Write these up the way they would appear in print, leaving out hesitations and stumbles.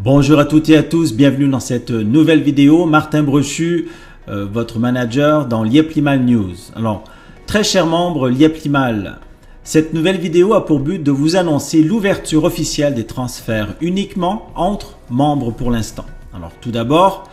Bonjour à toutes et à tous, bienvenue dans cette nouvelle vidéo. Martin Brochu, votre manager dans Lieplimal News. Alors, très chers membres Lieplimal, cette nouvelle vidéo a pour but de vous annoncer l'ouverture officielle des transferts uniquement entre membres pour l'instant. Alors, tout d'abord,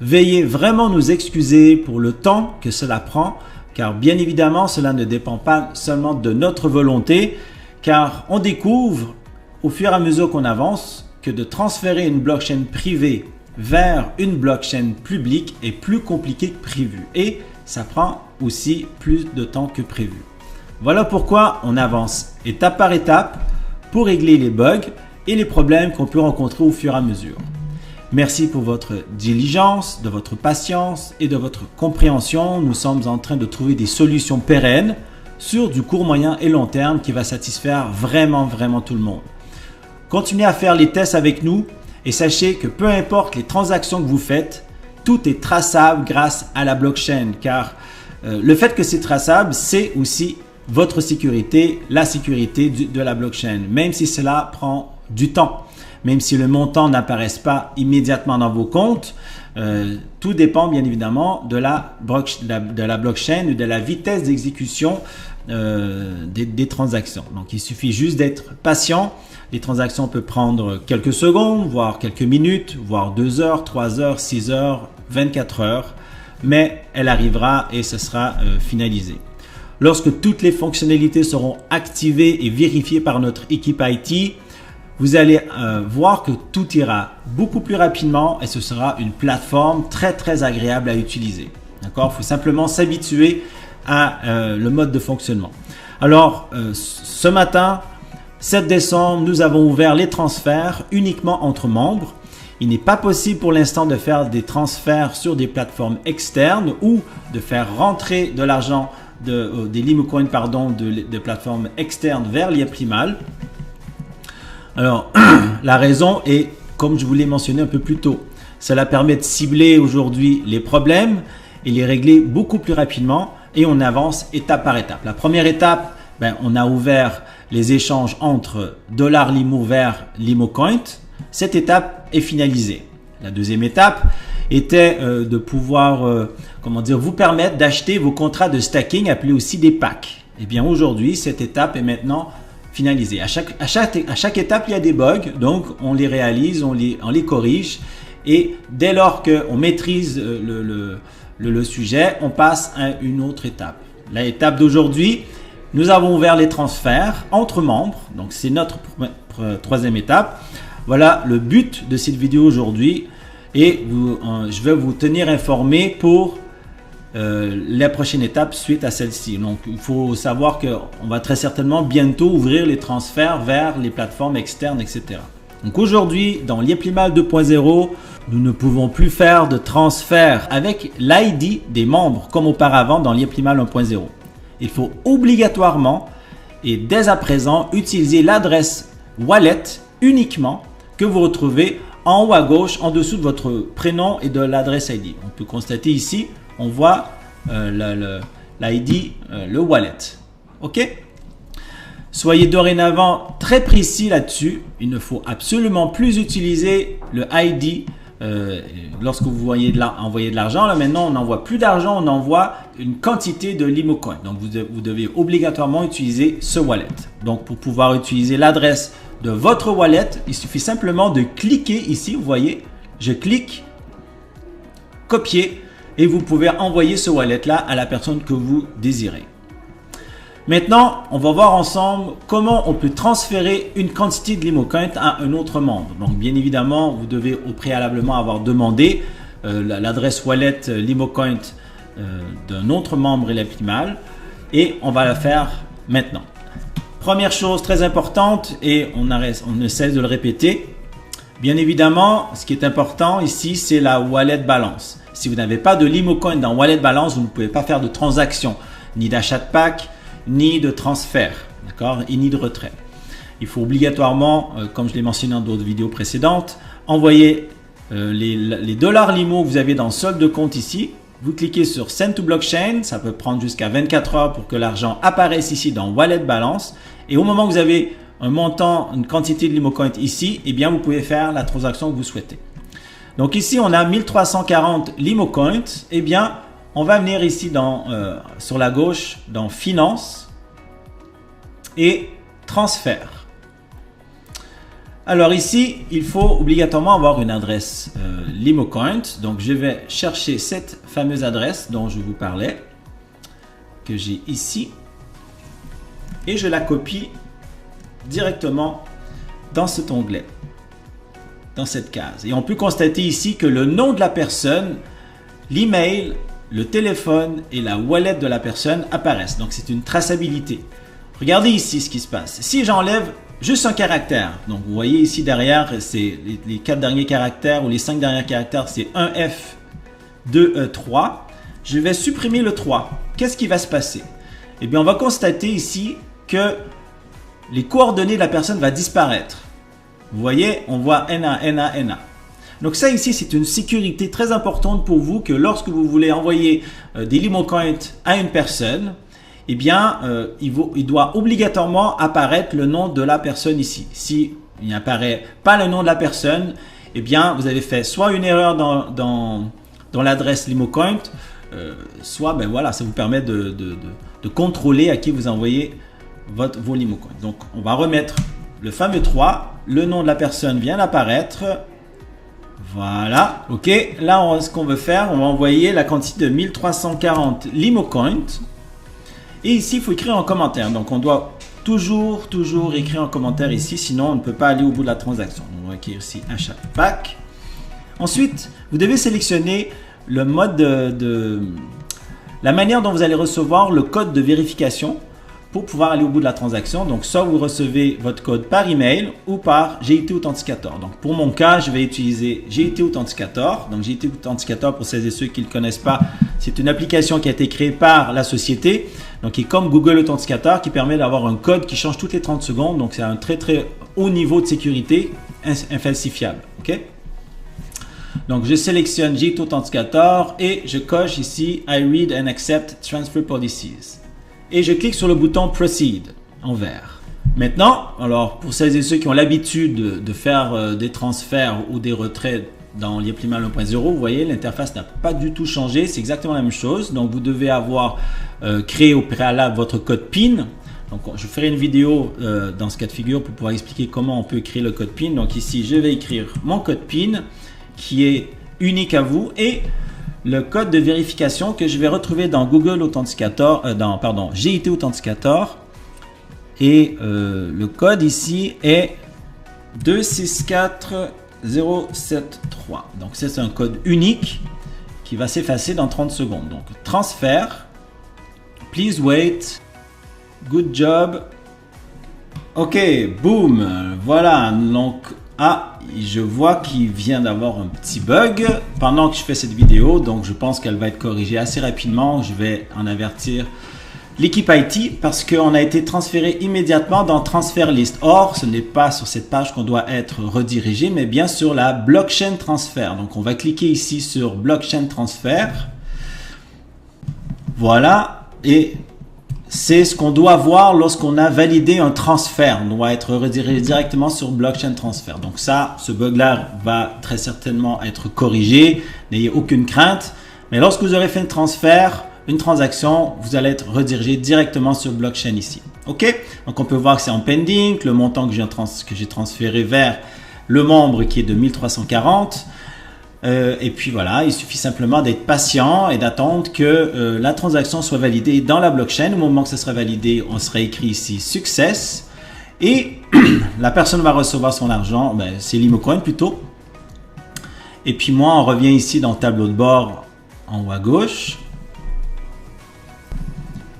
veuillez vraiment nous excuser pour le temps que cela prend, car bien évidemment, cela ne dépend pas seulement de notre volonté, car on découvre au fur et à mesure qu'on avance que de transférer une blockchain privée vers une blockchain publique est plus compliqué que prévu et ça prend aussi plus de temps que prévu. Voilà pourquoi on avance étape par étape pour régler les bugs et les problèmes qu'on peut rencontrer au fur et à mesure. Merci pour votre diligence, de votre patience et de votre compréhension. Nous sommes en train de trouver des solutions pérennes sur du court, moyen et long terme qui va satisfaire vraiment tout le monde. Continuez à faire les tests avec nous et sachez que peu importe les transactions que vous faites, tout est traçable grâce à la blockchain car le fait que c'est traçable, c'est aussi votre sécurité, la sécurité de la blockchain, même si cela prend du temps, même si le montant n'apparaît pas immédiatement dans vos comptes, tout dépend bien évidemment de la blockchain ou de la vitesse d'exécution des transactions. Donc il suffit juste d'être patient. Les transactions peuvent prendre quelques secondes, voire quelques minutes, voire 2 heures, 3 heures, 6 heures, 24 heures, mais elle arrivera et ce sera finalisé. Lorsque toutes les fonctionnalités seront activées et vérifiées par notre équipe IT, vous allez voir que tout ira beaucoup plus rapidement et ce sera une plateforme très agréable à utiliser. D'accord? Il faut simplement s'habituer à le mode de fonctionnement. Alors, ce matin, 7 décembre, nous avons ouvert les transferts uniquement entre membres. Il n'est pas possible pour l'instant de faire des transferts sur des plateformes externes ou de faire rentrer de l'argent des Limecoin de plateformes externes vers Lieplimal. Alors, la raison est, comme je vous l'ai mentionné un peu plus tôt, cela permet de cibler aujourd'hui les problèmes et les régler beaucoup plus rapidement et on avance étape par étape. La première étape, on a ouvert les échanges entre $Limo vers Limecoin. Cette étape est finalisée. La deuxième étape était de pouvoir vous permettre d'acheter vos contrats de stacking appelés aussi des packs. Et bien aujourd'hui, cette étape est maintenant finalisée. À chaque étape, il y a des bugs, donc on les réalise, on les corrige et dès lors qu'on maîtrise le sujet, on passe à une autre étape. L'étape d'aujourd'hui, nous avons ouvert les transferts entre membres, donc c'est notre troisième étape. Voilà le but de cette vidéo aujourd'hui et je vais vous tenir informé pour la prochaine étape suite à celle-ci. Donc il faut savoir qu'on va très certainement bientôt ouvrir les transferts vers les plateformes externes, etc. Donc aujourd'hui, dans Lieplimal 2.0, nous ne pouvons plus faire de transfert avec l'ID des membres comme auparavant dans Lieplimal 1.0. Il faut obligatoirement et dès à présent utiliser l'adresse wallet uniquement que vous retrouvez en haut à gauche en dessous de votre prénom et de l'adresse ID. On peut constater ici, on voit l'ID, le wallet. OK? Soyez dorénavant très précis là-dessus. Il ne faut absolument plus utiliser le ID lorsque vous voyez envoyer de l'argent. Là maintenant, on n'envoie plus d'argent, on envoie une quantité de Limecoin. Donc vous devez obligatoirement utiliser ce wallet. Donc pour pouvoir utiliser l'adresse de votre wallet, il suffit simplement de cliquer ici. Vous voyez, je clique, copier et vous pouvez envoyer ce wallet là à la personne que vous désirez. Maintenant, on va voir ensemble comment on peut transférer une quantité de Limecoin à un autre membre. Donc, bien évidemment, vous devez au préalablement avoir demandé l'adresse wallet Limecoin d'un autre membre Lieplimal et on va la faire maintenant. Première chose très importante et on ne cesse de le répéter. Bien évidemment, ce qui est important ici, c'est la wallet balance. Si vous n'avez pas de Limecoin dans wallet balance, vous ne pouvez pas faire de transaction, ni d'achat de pack, ni de transfert, d'accord, et ni de retrait. Il faut obligatoirement, comme je l'ai mentionné dans d'autres vidéos précédentes, envoyer les $Limo que vous avez dans solde de compte ici. Vous cliquez sur Send to Blockchain, ça peut prendre jusqu'à 24 heures pour que l'argent apparaisse ici dans Wallet Balance. Et au moment où vous avez un montant, une quantité de LimoCoin ici, eh bien vous pouvez faire la transaction que vous souhaitez. Donc ici on a 1340 LimoCoin. Eh bien on va venir ici sur la gauche dans Finance et Transfert. Alors ici il faut obligatoirement avoir une adresse LimoCoin. Donc je vais chercher cette fameuse adresse dont je vous parlais, que j'ai ici, et je la copie directement dans cet onglet, dans cette case. Et on peut constater ici que le nom de la personne, l'email, le téléphone et la wallet de la personne apparaissent. Donc c'est une traçabilité. Regardez ici ce qui se passe. Si j'enlève juste un caractère, donc vous voyez ici derrière, c'est les 4 derniers caractères ou les 5 derniers caractères, c'est 1F, 2E, 3. Je vais supprimer le 3. Qu'est-ce qui va se passer? Eh bien, on va constater ici que les coordonnées de la personne vont disparaître. Vous voyez, on voit NA, NA, NA. Donc ça ici, c'est une sécurité très importante pour vous, que lorsque vous voulez envoyer des LimoCoin à une personne, eh bien, il doit obligatoirement apparaître le nom de la personne ici. Si il n'apparaît pas le nom de la personne, eh bien, vous avez fait soit une erreur dans l'adresse LimoCoin, soit ben voilà, ça vous permet de contrôler à qui vous envoyez vos LimoCoin. Donc on va remettre le fameux 3, le nom de la personne vient d'apparaître. Voilà, ok. Là, ce qu'on veut faire, on va envoyer la quantité de 1340 LimoCoin. Et ici, il faut écrire en commentaire. Donc on doit toujours écrire en commentaire ici, sinon on ne peut pas aller au bout de la transaction. On va écrire ici achat pack. Ensuite, vous devez sélectionner le mode la manière dont vous allez recevoir le code de vérification pour pouvoir aller au bout de la transaction. Donc, soit vous recevez votre code par email ou par GIT Authenticator. Donc, pour mon cas, je vais utiliser GIT Authenticator. Donc, GIT Authenticator, pour celles et ceux qui ne le connaissent pas, c'est une application qui a été créée par la société. Donc, qui est comme Google Authenticator, qui permet d'avoir un code qui change toutes les 30 secondes. Donc, c'est un très haut niveau de sécurité, infalsifiable. OK? Donc, je sélectionne GIT Authenticator et je coche ici I read and accept transfer policies. Et je clique sur le bouton Proceed en vert. Maintenant, alors pour celles et ceux qui ont l'habitude de faire des transferts ou des retraits dans Lieplimal 1.0, vous voyez, l'interface n'a pas du tout changé. C'est exactement la même chose. Donc, vous devez avoir créé au préalable votre code PIN. Donc, je ferai une vidéo dans ce cas de figure pour pouvoir expliquer comment on peut créer le code PIN. Donc, ici, je vais écrire mon code PIN qui est unique à vous et le code de vérification que je vais retrouver dans Google Authenticator, GIT Authenticator. Et le code ici est 264073. Donc, c'est un code unique qui va s'effacer dans 30 secondes. Donc, transfert. Please wait. Good job. Ok, boom. Voilà. Donc, je vois qu'il vient d'avoir un petit bug pendant que je fais cette vidéo, donc je pense qu'elle va être corrigée assez rapidement. Je vais en avertir l'équipe IT parce qu'on a été transféré immédiatement dans Transfer List. Or, ce n'est pas sur cette page qu'on doit être redirigé, mais bien sur la Blockchain Transfer. Donc, on va cliquer ici sur Blockchain Transfer. Voilà, et c'est ce qu'on doit voir lorsqu'on a validé un transfert. On doit être redirigé directement sur Blockchain Transfer. Donc ça, ce bug-là va très certainement être corrigé. N'ayez aucune crainte. Mais lorsque vous aurez fait un transfert, une transaction, vous allez être redirigé directement sur Blockchain ici. OK? Donc on peut voir que c'est en pending, le montant que j'ai transféré vers le membre qui est de 1340. Et puis voilà, il suffit simplement d'être patient et d'attendre que la transaction soit validée dans la blockchain. Au moment que ce sera validé, on sera écrit ici Success. Et la personne va recevoir son argent, c'est LimoCoin plutôt. Et puis moi, on revient ici dans le tableau de bord en haut à gauche.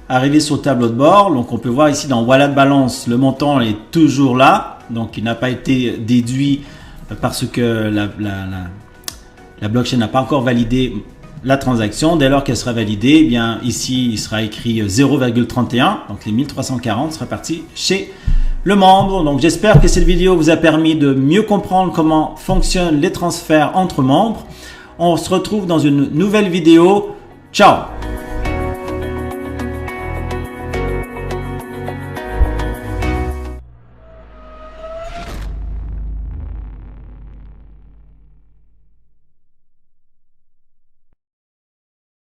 Arrivé sur le tableau de bord, donc on peut voir ici dans Wallet Balance, le montant est toujours là. Donc il n'a pas été déduit parce que la blockchain n'a pas encore validé la transaction. Dès lors qu'elle sera validée, eh bien ici il sera écrit 0,31, donc les 1340 sera parti chez le membre. Donc j'espère que cette vidéo vous a permis de mieux comprendre comment fonctionnent les transferts entre membres. On se retrouve dans une nouvelle vidéo. Ciao!